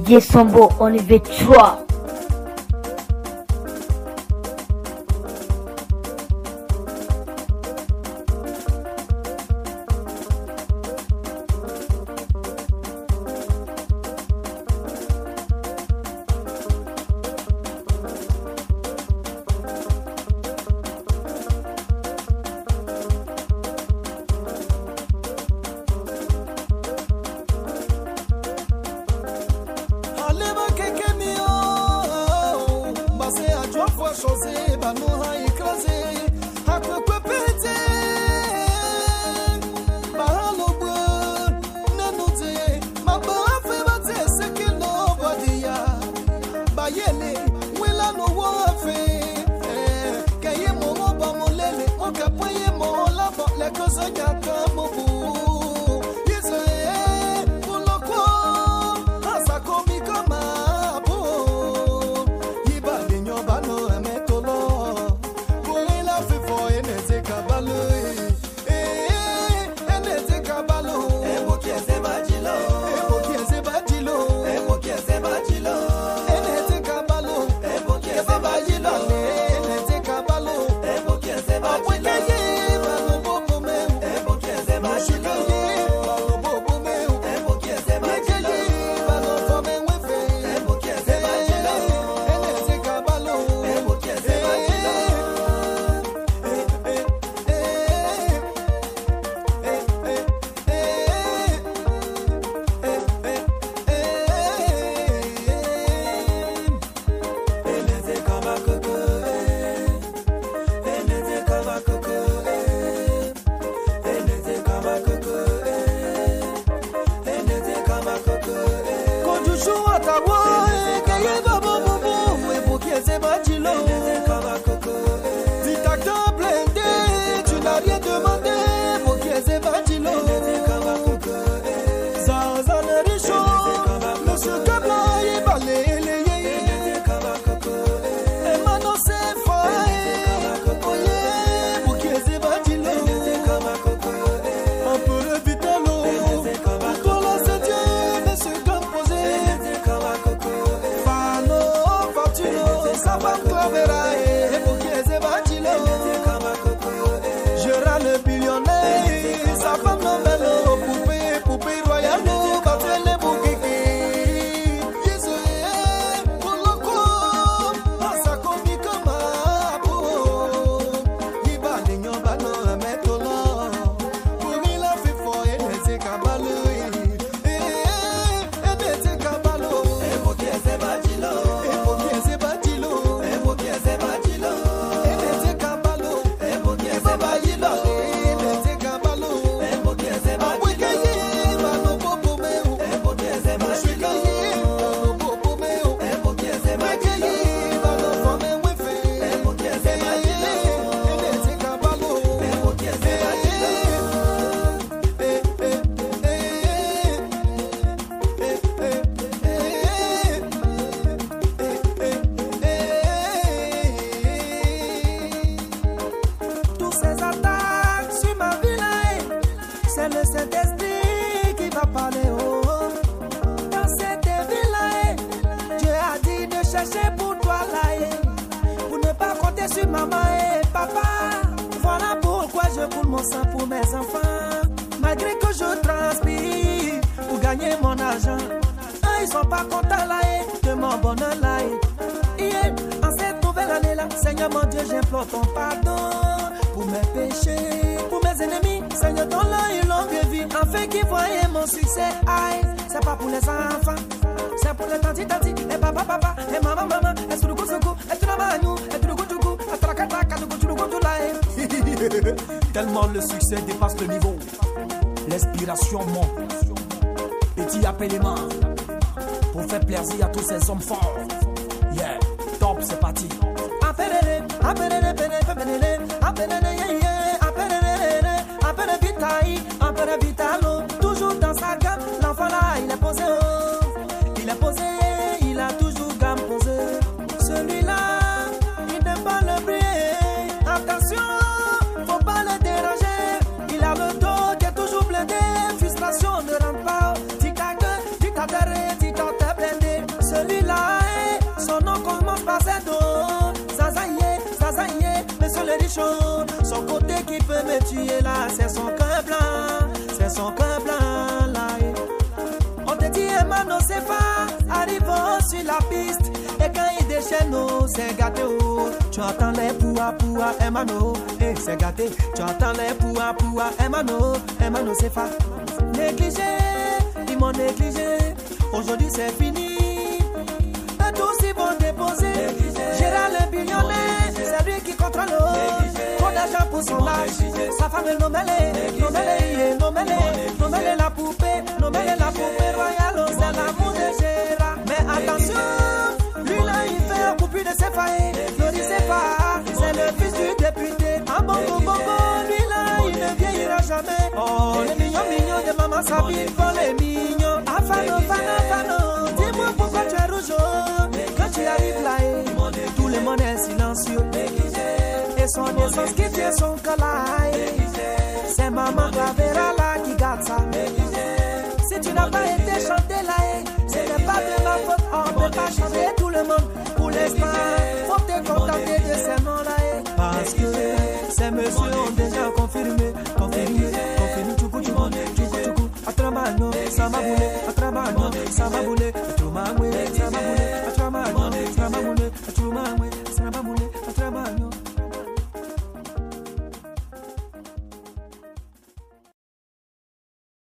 Didier Sambo, Olivier Chua. Seigneur mon Dieu, j'implore ton pardon pour mes péchés, pour mes ennemis. Seigneur, donne-leur une longue vie, afin qu'ils voient mon succès. Aïe, c'est pas pour les enfants, c'est pour les tanti, et papa, et maman, et tout le coup, et tout le bagnou, et tout le coup, et tout le coup, tellement le succès dépasse le niveau, l'inspiration monte. Petit appellement pour faire plaisir à tous ces hommes forts. Yeah, top, c'est parti. Toujours dans sa gamme, l'enfant là, il est posé, il a toujours gamme posé. Celui-là, il n'aime pas le bruit. Attention, faut pas le déranger. Il a le dos qui est toujours blindé. Frustration ne rentre pas. Celui-là, son nom commence par Z. Zazaye, monsieur le richon. Son côté qui peut me tuer là, c'est son cœur blanc là. On te dit Emano Sefa, arrivons sur la piste. Et quand il déchaîne, c'est gâté. Tu entends les poua Emano, c'est gâté. Tu entends les poua Emano Sefa. Négligé, ils m'ont négligé. Aujourd'hui c'est fini. Et tous ils vont déposer. Gérard le billionnaire, c'est lui qui contrôle. Trop d'argent pour son âge. Sa femme est nommée la poupée royale. C'est l'amour de Gérard. Mais attention, lui là il fait un coup de Sefa. Flori Sefa, c'est le fils du député. Un bongo, lui là il ne vieillira jamais. Oh, les mignons de maman Sabine, pour les mignons. Afano, dis-moi pourquoi tu es rouge. Quand tu arrives là, tout le monde est silencieux. Et son essence qui tient son calaï. C'est maman Clavera là qui garde ça. Si tu n'as pas été chanté là, ce n'est pas de ma faute. On ne peut pas changer tout le monde. Pour l'instant, faut te contenter de ces noms là. Parce que ces messieurs ont déjà confirmé. Atrabano, sama bule,